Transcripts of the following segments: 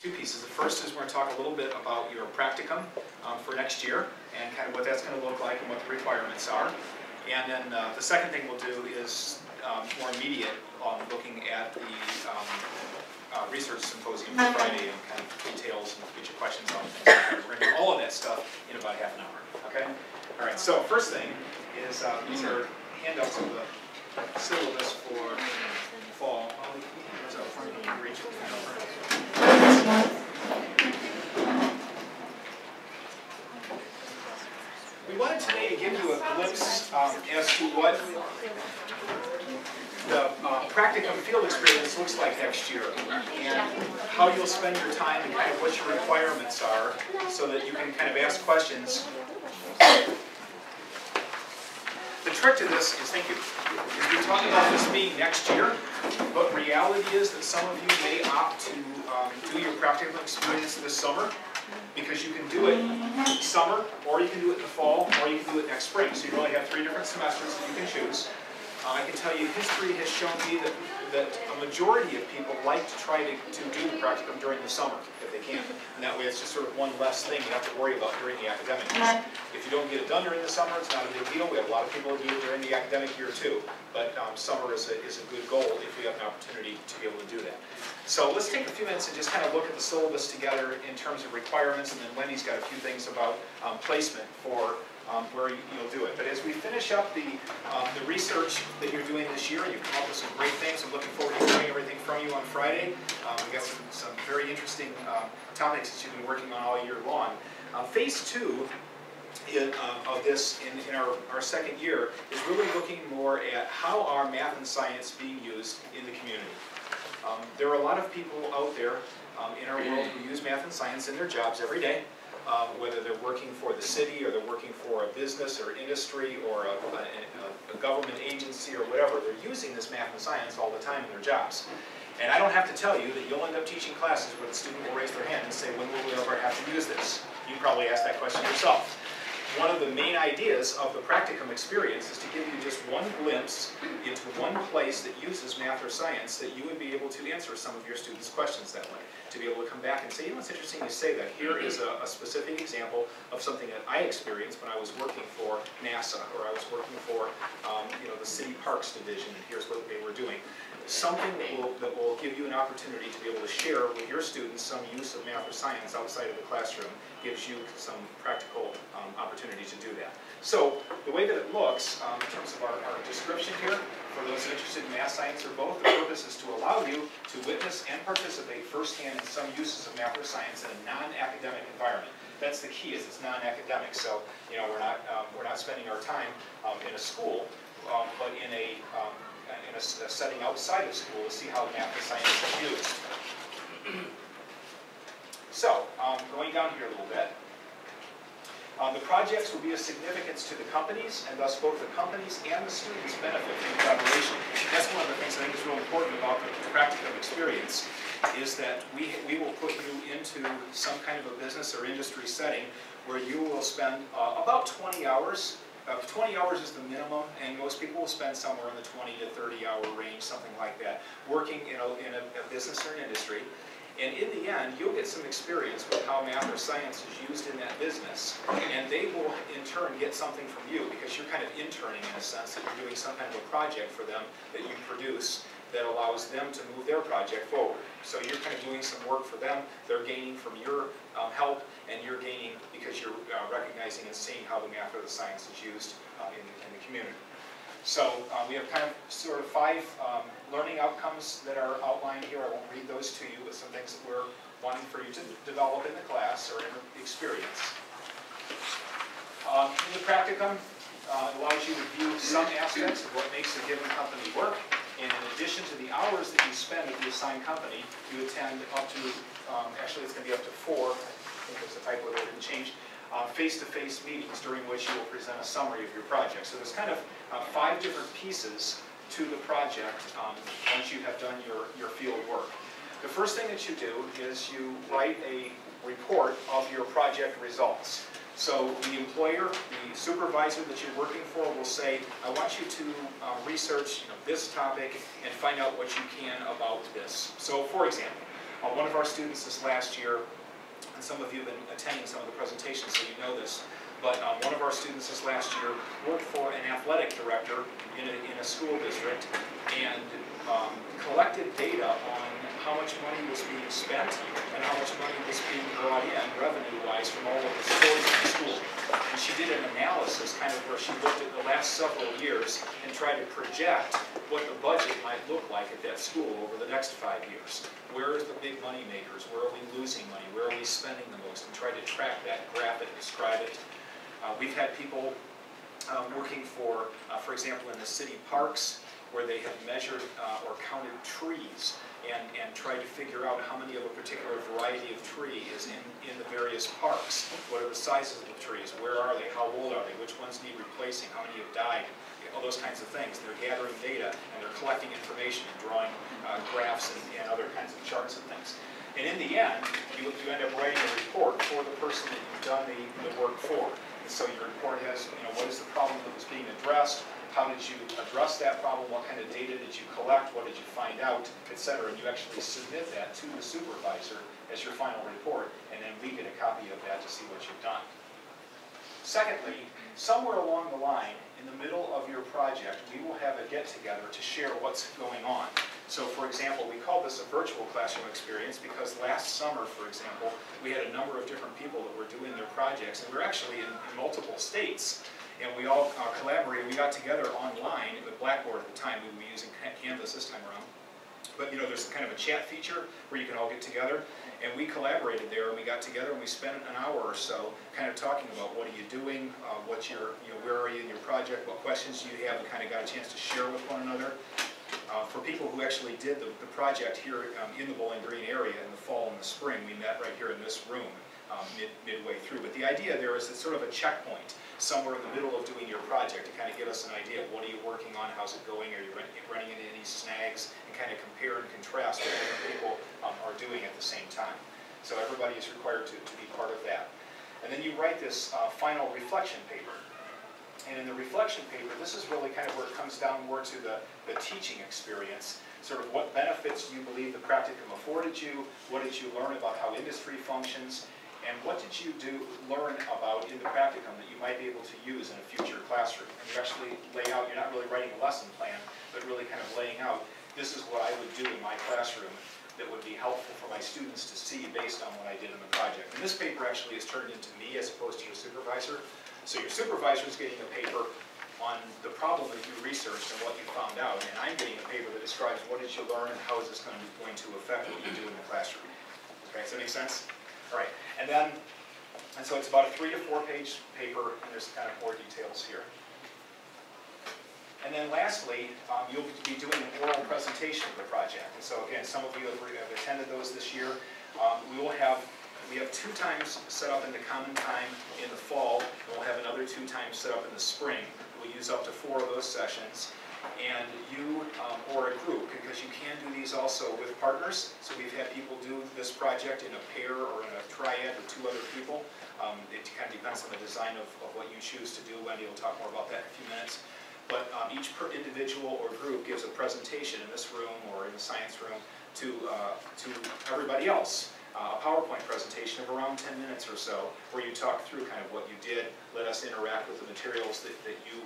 Two pieces. The first is we're going to talk a little bit about your practicum for next year and kind of what that's going to look like and what the requirements are. And then the second thing we'll do is more immediate looking at the research symposium for Friday and kind of details and get your questions on things like that. We're going to do all of that stuff in about half an hour. Okay? All right, so first thing is these are handouts of the syllabus for fall. We wanted today to give you a glimpse as to what the practicum field experience looks like next year and how you'll spend your time and kind of what your requirements are so that you can kind of ask questions. The trick to this is, thank you, is we talk about this being next year, but reality is that some of you may opt to do your practical experience this summer because you can do it summer, or you can do it in the fall, or you can do it next spring. So you really have 3 different semesters that you can choose. I can tell you history has shown me that a majority of people like to try to do the practicum during the summer, if they can. And that way it's just sort of one less thing you have to worry about during the academic year. If you don't get it done during the summer, it's not a big deal. We have a lot of people who do it during the academic year too. But summer is a good goal if we have an opportunity to be able to do that. So let's take a few minutes and just kind of look at the syllabus together in terms of requirements, and then Wendy's got a few things about placement for where you'll do it. But as we finish up the research that you're doing this year, you've come up with some great things. I'm looking forward to hearing everything from you on Friday. We've got some very interesting topics that you've been working on all year long. Phase 2 of this in our second year is really looking more at how are math and science being used in the community. There are a lot of people out there in our world who use math and science in their jobs every day. Whether they're working for the city or they're working for a business or industry or a government agency or whatever, they're using this math and science all the time in their jobs. And I don't have to tell you that you'll end up teaching classes where the student will raise their hand and say, when will we ever have to use this? You probably asked that question yourself. One of the main ideas of the practicum experience is to give you just one glimpse into one place that uses math or science that you would be able to answer some of your students' questions that way. To be able to come back and say, you know, it's interesting you say that. Here is a specific example of something that I experienced when I was working for NASA, or I was working for the City Parks Division, and here's what they were doing. Something that will give you an opportunity to be able to share with your students some use of math or science outside of the classroom gives you some practical opportunity to do that. So the way that it looks in terms of our description here, for those interested in math, science, or both, the purpose is to allow you to witness and participate firsthand in some uses of math or science in a non-academic environment. That's the key, is it's non-academic. So we're not spending our time in a school, but in a setting outside of school to see how math and science is used. So, going down here a little bit, the projects will be of significance to the companies, and thus both the companies and the students benefit from collaboration. That's one of the things I think is real important about the practicum experience, is that we will put you into some kind of a business or industry setting where you will spend about 20 hours. 20 hours is the minimum, and most people will spend somewhere in the 20 to 30 hour range, something like that, working in a business or an industry. And in the end, you'll get some experience with how math or science is used in that business, and they will in turn get something from you because you're kind of interning in a sense, that you're doing some kind of a project for them that you produce that allows them to move their project forward. So you're kind of doing some work for them, they're gaining from your help, and you're gaining because you're recognizing and seeing how the math or the science is used in the community. So we have kind of sort of 5 learning outcomes that are outlined here. I won't read those to you, but some things that we're wanting for you to develop in the class or in the experience. In the practicum, it allows you to view some aspects of what makes a given company work. And in addition to the hours that you spend at the assigned company, you attend up to, actually it's going to be up to 4, I think there's a typo that didn't change, face-to-face meetings during which you will present a summary of your project. So there's kind of 5 different pieces to the project once you have done your field work. The first thing that you do is you write a report of your project results. So the employer, the supervisor that you're working for will say, I want you to research this topic and find out what you can about this. So for example, One of our students this last year, and some of you have been attending some of the presentations, so you know this, but one of our students this last year worked for an athletic director in a school district and collected data on how much money was being spent and how much money was being brought in revenue-wise from all of the stores in the school. And she did an analysis kind of where she looked at the last several years and tried to project what the budget might look like at that school over the next 5 years. Where is the big money makers? Where are we losing money? Where are we spending the most? And try to track that, graph it, describe it. We've had people working for example, in the city parks, where they have measured or counted trees and tried to figure out how many of a particular variety of tree is in the various parks. What are the sizes of the trees? Where are they? How old are they? Which ones need replacing? How many have died? All those kinds of things. They're gathering data and they're collecting information and drawing graphs and other kinds of charts and things. And in the end, you end up writing a report for the person that you've done the work for. And so your report has, what is the problem that was being addressed? How did you address that problem? What kind of data did you collect? What did you find out? Etc. And you actually submit that to the supervisor as your final report, and then we get a copy of that to see what you've done. Secondly, somewhere along the line, in the middle of your project, we will have a get-together to share what's going on. So for example, we call this a virtual classroom experience because last summer, for example, we had a number of different people that were doing their projects, and we're actually in multiple states. And we all collaborated. We got together online with Blackboard at the time. We were using Canvas this time around. But there's kind of a chat feature where you can all get together. And we collaborated there, and we got together, and we spent an hour or so kind of talking about what are you doing, what's your, where are you in your project, what questions do you have, and kind of got a chance to share with one another. For people who actually did the project here in the Bowling Green area in the fall and the spring, we met right here in this room midway through. But the idea there is it's sort of a checkpoint somewhere in the middle of doing your project to kind of give us an idea of what are you working on, how's it going, are you running into any snags, and kind of compare and contrast what different people are doing at the same time. So everybody is required to be part of that. And then you write this final reflection paper. And in the reflection paper, this is really kind of where it comes down more to the teaching experience, sort of what benefits do you believe the practicum afforded you, what did you learn about how industry functions, and what did you learn about in the practicum that you might be able to use in a future classroom. And you actually lay out, you're not really writing a lesson plan, but really kind of laying out, this is what I would do in my classroom that would be helpful for my students to see based on what I did in the project. And this paper actually is turned into me as opposed to your supervisor. So your supervisor is getting a paper on the problem that you researched and what you found out, and I'm getting a paper that describes what did you learn and how is this going to affect what you do in the classroom. Okay, does that make sense? All right, and so it's about a 3 to 4 page paper, and there's kind of more details here. And then lastly, you'll be doing an oral presentation of the project. And so again, some of you have attended those this year. We have 2 times set up in the common time in the fall, and we'll have another 2 times set up in the spring. We'll use up to 4 of those sessions. And you, or a group, because you can do these also with partners. So we've had people do this project in a pair or in a triad with 2 other people. It kind of depends on the design of what you choose to do. Wendy will talk more about that in a few minutes. But each individual or group gives a presentation in this room or in the science room to everybody else. A PowerPoint presentation of around 10 minutes or so, where you talk through kind of what you did, let us interact with the materials that you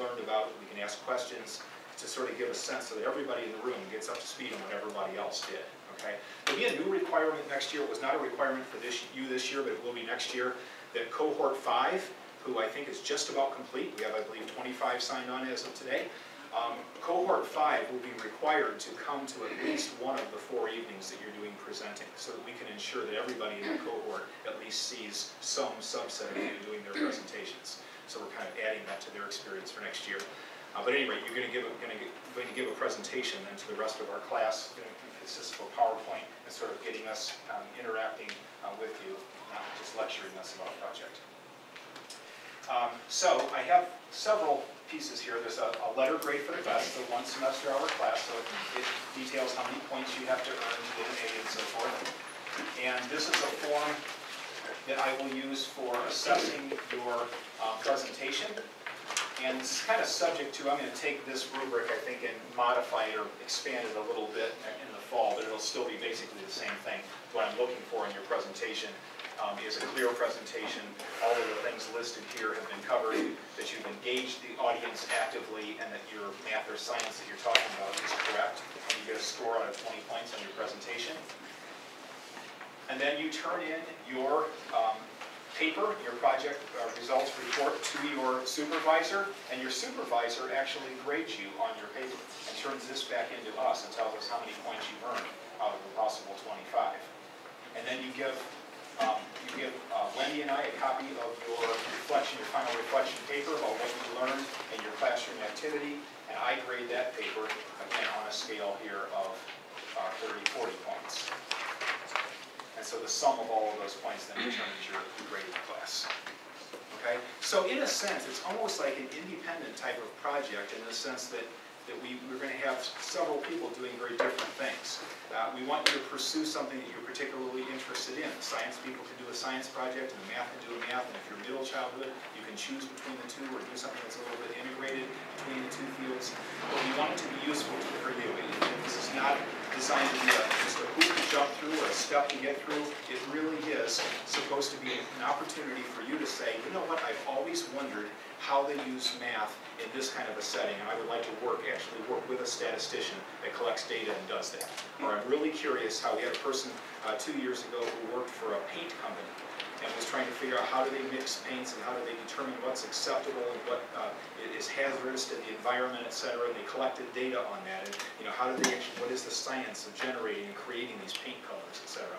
learned about. We can ask questions to sort of give a sense so that everybody in the room gets up to speed on what everybody else did. Okay? There'll be a new requirement next year. It was not a requirement for you this year, but it will be next year, that Cohort 5, who I think is just about complete, we have, I believe, 25 signed on as of today. Cohort 5 will be required to come to at least one of the 4 evenings that you're doing presenting, so that we can ensure that everybody in the cohort at least sees some subset of you doing their presentations. So we're kind of adding that to their experience for next year. But anyway, you're going to give a presentation then to the rest of our class. It consists of a PowerPoint and sort of getting us interacting with you, not just lecturing us about a project. So I have several pieces here. There's a letter grade for the best, the 1 semester hour class, so it details how many points you have to earn to get an A and so forth. And this is a form that I will use for assessing your presentation. And it's kind of subject to, I'm going to take this rubric, I think, and modify it or expand it a little bit in the fall, but it'll still be basically the same thing. What I'm looking for in your presentation is a clear presentation. All of the things listed here have been covered, that you've engaged the audience actively, and that your math or science that you're talking about is correct. And you get a score out of 20 points on your presentation. And then you turn in your paper, your project results report to your supervisor, and your supervisor actually grades you on your paper and turns this back into us and tells us how many points you've earned out of the possible 25. And then you give Wendy and I a copy of your reflection, your final reflection paper about what you learned in your classroom activity, and I grade that paper, again, on a scale here of 30, 40 points. And so the sum of all of those points then determines your grade in class. Okay? So in a sense, it's almost like an independent type of project in the sense that we're going to have several people doing very different things. We want you to pursue something that you're particularly interested in. The science people can do a science project, and the math can do a math, and if you're middle childhood, you can choose between the two or do something that's a little bit integrated between the two fields. But we want it to be useful for you. This is not designed to be just a hoop to jump through or a step to get through. It really is supposed to be an opportunity for you to say, you know what, I've always wondered how they use math in this kind of a setting, and I would like to actually work with a statistician that collects data and does that. Or I'm really curious how we had a person 2 years ago who worked for a paint company and was trying to figure out how do they mix paints and how do they determine what's acceptable and what is hazardous to the environment, et cetera, and they collected data on that. And how do they actually, what is the science of generating and creating these paint colors, et cetera.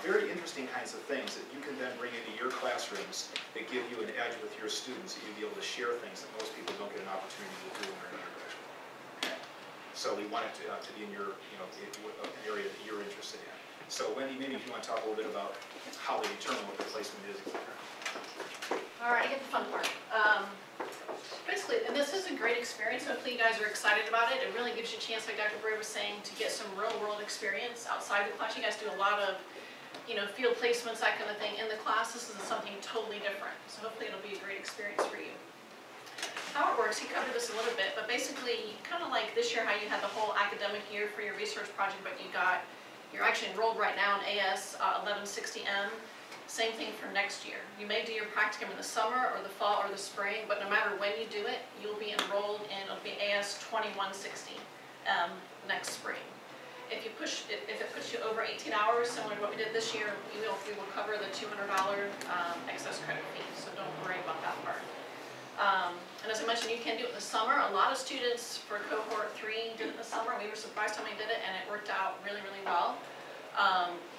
Very interesting kinds of things that you can then bring into your classrooms that give you an edge with your students, that you'll be able to share things that most people don't get an opportunity to do when they're in undergraduate. Okay. So we want it to be in your, an area that you're interested in. So Wendy, maybe if you want to talk a little bit about how they determine what the placement is, etc. All right, I get the fun part. Basically, and this is a great experience. Hopefully you guys are excited about it. It really gives you a chance, like Dr. Bray was saying, to get some real-world experience outside the class. You guys do a lot of field placements, that kind of thing. In the class, this is something totally different. So hopefully it'll be a great experience for you. How it works, he covered this a little bit, but basically, kind of like this year, how you had the whole academic year for your research project, but you're actually enrolled right now in AS 1160M. Same thing for next year. You may do your practicum in the summer or the fall or the spring, but no matter when you do it, you'll be enrolled in, it'll be AS 2160 next spring. If it puts you over 18 hours, similar to what we did this year, we will cover the $200 excess credit fee, so don't worry about that part. And as I mentioned, you can do it in the summer. A lot of students for Cohort 3 did it in the summer. We were surprised how many did it, and it worked out really, really well.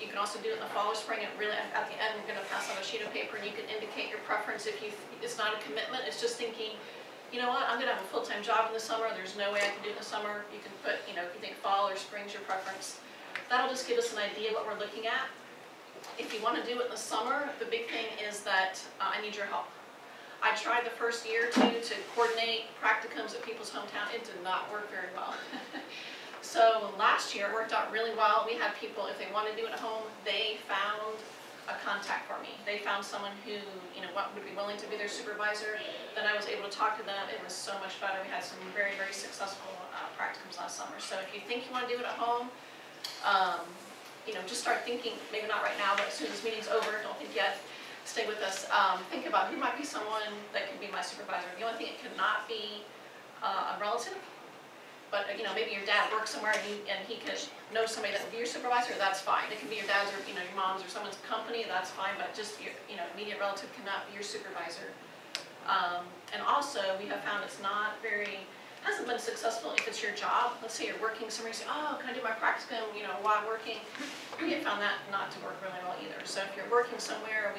You can also do it in the fall or spring. At the end, we're going to pass on a sheet of paper, and you can indicate your preference. It's not a commitment. It's just thinking, you know what, I'm going to have a full-time job in the summer. There's no way I can do it in the summer. You can put, if you think fall or spring's your preference. That'll just give us an idea what we're looking at. If you want to do it in the summer, the big thing is that I need your help. I tried the first year or two to coordinate practicums at people's hometown. It did not work very well. So last year it worked out really well. We had people, if they wanted to do it at home, they found a contact for me. They found someone who, would be willing to be their supervisor. Then I was able to talk to them. It was so much better. We had some very, very successful practicums last summer. So if you think you want to do it at home, just start thinking, maybe not right now, but as soon as this meeting's over, don't think yet, stay with us. Think about who might be someone that can be my supervisor. The only thing it cannot be a relative. But maybe your dad works somewhere and he can know somebody that will be your supervisor. That's fine. It can be your dad's or your mom's or someone's company. That's fine. But just your immediate relative cannot be your supervisor. And also we have found hasn't been successful if it's your job. Let's say you're working somewhere. You say, oh, can I do my practicum? While working. We have found that not to work really well either. So if you're working somewhere,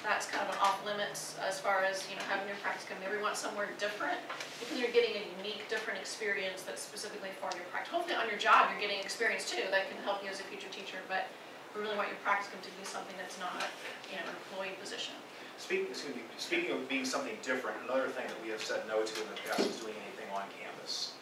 that's kind of an off limits as far as having your practicum. Maybe we want somewhere different because you're getting a unique, different experience that's specifically for your practicum. Hopefully on your job you're getting experience too that can help you as a future teacher, but we really want your practicum to be something that's not an employee position. Speaking of being something different, another thing that we have said no to in the past is doing anything on campus.